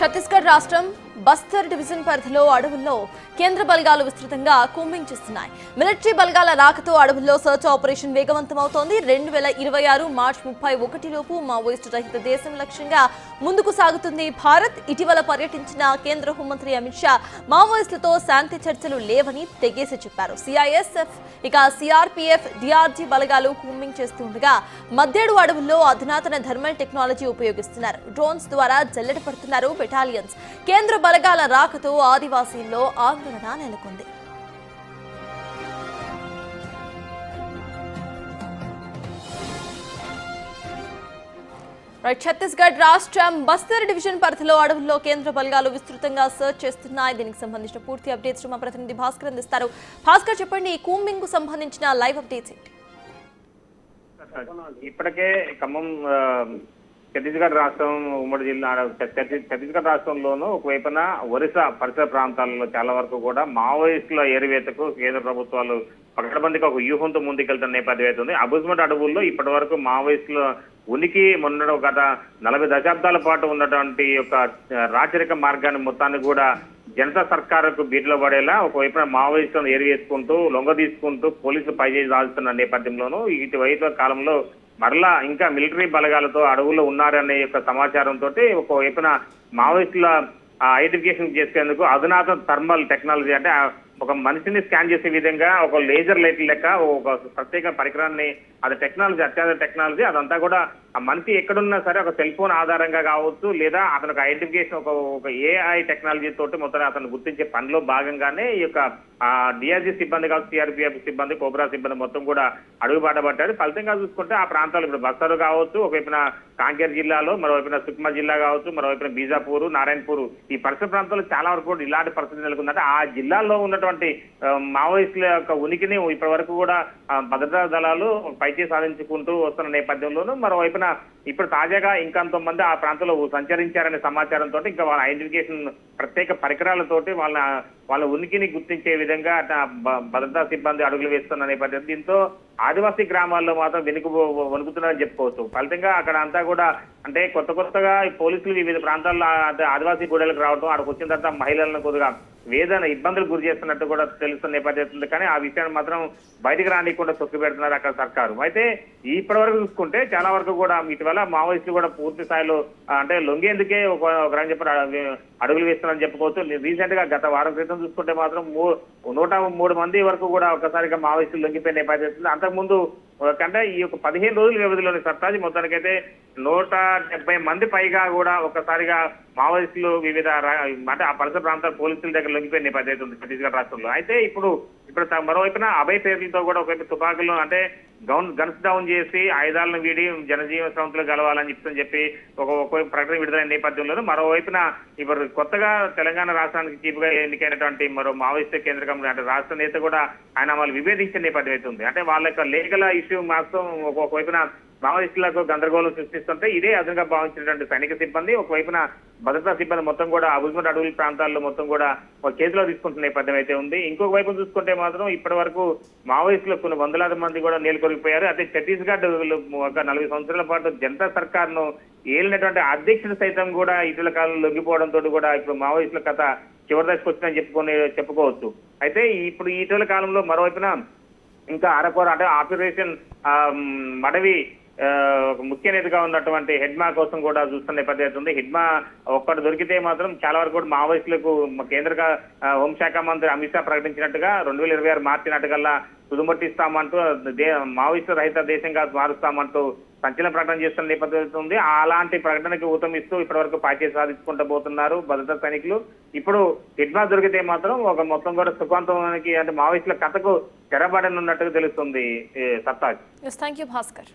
ఛత్తీస్గఢ్ రాష్ట్రం బస్తర్ డివిజన్ పరిధిలో అడవుల్లో కేంద్ర బలగాలు విస్తృతంగా కూంబింగ్ చేస్తున్నాయి. మిలిటరీ బలగాల రాకతో అడవుల్లో సర్చ్ ఆపరేషన్ వేగవంతమవుతోంది. 2026 మార్చి 31 లోపు మావోయిస్టు రహిత దేశం లక్ష్యంగా ముందుకు సాగుతుంది భారత్. ఇటీవల పర్యటించిన కేంద్ర హోంమంత్రి అమిత్ షా మావోయిస్టులతో శాంతి చర్చలు లేవని తెగేసి చెప్పారు. సిఐఎస్ఎఫ్ ఇక సిఆర్పీఎఫ్ డిఆర్జీ బలగాలు కూంబింగ్ చేస్తుండగా మధ్యేడు అడవుల్లో అధునాతన థర్మల్ టెక్నాలజీ ఉపయోగిస్తున్నారు. డ్రోన్స్ ద్వారా జల్లెడ పడుతున్నారు బెటాలియన్స్. కేంద్ర బలగాల రాకతో ఆదివాసీల్లో ఆందోళన నెలకొంది. ఛత్తీస్గఢ్ రాష్ట్రం బస్తర్ డివిజన్ పరిధిలో అడవుల్లో కేంద్ర బలగాలు విస్తృతంగా సర్చ్ చేస్తున్నాయి. దీనికి సంబంధించిన పూర్తి అప్డేట్స్ మా ప్రతినిధి భాస్కర్ అందిస్తారు. భాస్కర్, చెప్పండి, ఈ కూంబింగ్ కు సంబంధించిన లైవ్ అప్డేట్స్ ఏంటి? ఇప్పటికే ఖమ్మం ఛత్తీస్గఢ్ రాష్ట్రం ఉమ్మడి జిల్లా ఛత్తీస్గఢ్ రాష్ట్రంలోనూ ఒకవైపున ఒరిస్సా పరిసర ప్రాంతాలలో చాలా వరకు కూడా మావోయిస్టుల ఏరివేతకు కేంద్ర ప్రభుత్వాలు పకడ్బందీగా ఒక వ్యూహంతో ముందుకెళ్తున్న నేపథ్యం అవుతుంది. అబుజ్మట్ అడవుల్లో ఇప్పటి వరకు మావోయిస్టుల ఉనికి మొన్న గత 40 దశాబ్దాల పాటు ఉన్నటువంటి యొక్క రాచరిక మార్గాన్ని మొత్తాన్ని కూడా జనతా సర్కారుకు బీట్లో పడేలా ఒకవైపున మావోయిస్టులను ఏరివేసుకుంటూ లొంగ తీసుకుంటూ పోలీసులు పైచేసి దాల్చుతున్న నేపథ్యంలోనూ ఇటీవల కాలంలో మరలా ఇంకా మిలిటరీ బలగాలతో అడవుల్లో ఉన్నారనే యొక్క సమాచారంతో ఒకవైపున మావోయిస్టుల ఐడెంటిఫికేషన్ చేసేందుకు అధునాతన థర్మల్ టెక్నాలజీ, అంటే ఒక మనిషిని స్కాన్ చేసే విధంగా ఒక లేజర్ లైట్ లెక్క ఒక ప్రత్యేక పరికరాన్ని, అది టెక్నాలజీ, అత్యాధునిక టెక్నాలజీ, అదంతా కూడా ఆ మనిషి ఎక్కడున్నా సరే ఒక సెల్ ఫోన్ ఆధారంగా కావచ్చు, లేదా అతనికి ఐడెంటిఫికేషన్ ఒక ఏఐ టెక్నాలజీ తోటి మొత్తం అతను గుర్తించే పనిలో భాగంగానే ఈ యొక్క డిఆర్జీ సిబ్బంది కావచ్చు, సిఆర్పీఎఫ్ సిబ్బంది, కోబ్రా సిబ్బంది మొత్తం కూడా అడుగుబాట పట్టారు. ఫలితంగా చూసుకుంటే ఆ ప్రాంతాలు ఇప్పుడు బస్తర్ కావచ్చు, ఒకవైపున కాంకేర్ జిల్లాలో, మరోవైపున సుక్మా జిల్లా కావచ్చు, మరోవైపున బీజాపూర్, నారాయణపూర్, ఈ పరిసర ప్రాంతాల్లో చాలా వరకు కూడా ఇలాంటి పరిస్థితి నెలకొందంటే ఆ జిల్లాల్లో ఉన్నటువంటి మావోయిస్టుల యొక్క ఉనికిని ఇప్పటి వరకు కూడా భద్రతా దళాలు పైచే సాధించుకుంటూ వస్తున్న నేపథ్యంలోనూ మరోవైపున ఇప్పుడు తాజాగా ఇంకొంతమంది ఆ ప్రాంతంలో సంచరించారనే సమాచారంతో ఇంకా వాళ్ళ ఐడెంటిఫికేషన్ ప్రత్యేక పరికరాలతోటి వాళ్ళ ఉనికిని గుర్తించే విధంగా భద్రతా సిబ్బంది అడుగులు వేస్తున్న నేపథ్యం. దీంతో ఆదివాసీ గ్రామాల్లో మాత్రం వణుకుతున్నారని చెప్పుకోవచ్చు. ఫలితంగా అక్కడ అంతా కూడా అంటే కొత్తగా పోలీసులు వివిధ ప్రాంతాల్లో ఆదివాసీ గూడెలకు రావడం, అక్కడికి వచ్చిన తర్వాత మహిళలను కొద్దిగా వేదన ఇబ్బందులు గురి చేస్తున్నట్టు కూడా తెలుస్తున్న నేపథ్యం. కానీ ఆ విషయాన్ని మాత్రం బయటకు రానికుండా తొక్కి పెడుతున్నారు అక్కడ సర్కారు. అయితే ఇప్పటి వరకు చూసుకుంటే చాలా వరకు కూడా ఇటీవల మావోయిస్టులు కూడా పూర్తి స్థాయిలో అంటే లొంగేందుకే ఒక చెప్పి అడుగులు వేస్తున్నారని చెప్పుకోవచ్చు. రీసెంట్ గా గత వారం క్రితం చూసుకుంటే మాత్రం 103 మంది వరకు కూడా ఒక్కసారిగా మావోయిస్టులు లొంగిపోయిన నేపథ్యం. అంతకుముందు కంటే ఈ యొక్క 15 రోజుల వ్యవధిలోని సర్తాజీ మొత్తానికైతే 170 మంది పైగా కూడా ఒక్కసారిగా మావోయిస్టులు వివిధ అంటే ఆ పరిసర ప్రాంతాల పోలీసుల దగ్గర లొంగిపోయిన నేపథ్యం ఉంది ఛత్తీస్గఢ్ రాష్ట్రంలో. అయితే ఇప్పుడు మరోవైపున అభయ పేర్లతో కూడా ఒకవైపు తుపాకులు అంటే గన్స్ డౌన్ చేసి ఆయుధాలను వీడి జనజీవన సంస్థలు కలవాలని చెప్పి ఒకవైపు ప్రకటన విడుదలైన నేపథ్యంలో మరోవైపున ఇప్పుడు కొత్తగా తెలంగాణ రాష్ట్రానికి చీఫ్ గా ఎన్నికైనటువంటి మరో మావోయిస్టు కేంద్ర కమిటీ అంటే రాష్ట్ర నేత కూడా ఆయన వాళ్ళు విభేదించిన నేపథ్యం అవుతుంది. అంటే వాళ్ళ యొక్క లీగల్ ఇష్యూ మాత్రం ఒకవైపున మావోయిస్టులకు గందరగోళం సృష్టిస్తుంటే ఇదే అదనంగా భావించినటువంటి సైనిక సిబ్బంది, ఒకవైపున భద్రతా సిబ్బంది మొత్తం కూడా అబుజ్మట్ అడవుల ప్రాంతాల్లో మొత్తం కూడా ఒక కేసులో తీసుకుంటున్న నేపథ్యం అయితే ఉంది. ఇంకొక వైపు చూసుకుంటే మాత్రం ఇప్పటి వరకు మావోయిస్టులు కొన్ని వందలాది మంది కూడా నేలకొరిగిపోయారు. అయితే ఛత్తీస్గఢ్ ఒక 40 సంవత్సరాల పాటు జనతా సర్కార్ను ఏలినటువంటి అధ్యక్షుడు సైతం కూడా ఇటీవల కాలంలో లొంగిపోవడంతో కూడా ఇప్పుడు మావోయిస్టుల కథ చివరి దశకు వచ్చిందని చెప్పుకోవచ్చు. అయితే ఇప్పుడు ఇటీవల కాలంలో మరోవైపున ఇంకా అరకొర అంటే ఆపరేషన్ మడవి ముఖ్య నేతగా ఉన్నటువంటి హెడ్మా కోసం కూడా చూస్తున్న నేపథ్యం ఉంది. హెడ్మా ఒక్కటి దొరికితే మాత్రం చాలా వరకు కూడా మావోయిస్టులకు కేంద్ర హోంశాఖ మంత్రి అమిత్ షా ప్రకటించినట్టుగా 2026 మార్చి నాటికల్లా తుదుమట్టిస్తామంటూ మావోయిస్టు రహిత దేశంగా మారుస్తామంటూ సంచలన ప్రకటన చేస్తున్న నేపథ్యం ఉంది. అలాంటి ప్రకటనకి ఊతమిస్తూ ఇప్పటి వరకు పార్టీ సాధించుకుంటూ పోతున్నారు భద్రతా సైనికులు. ఇప్పుడు హెడ్మా దొరికితే మాత్రం ఒక మొత్తం కూడా సుఖాంతానికి అంటే మావోయిస్టుల కథకు తెరబడనున్నట్టుగా తెలుస్తుంది. సత్తాజ్. Thank you Bhaskar.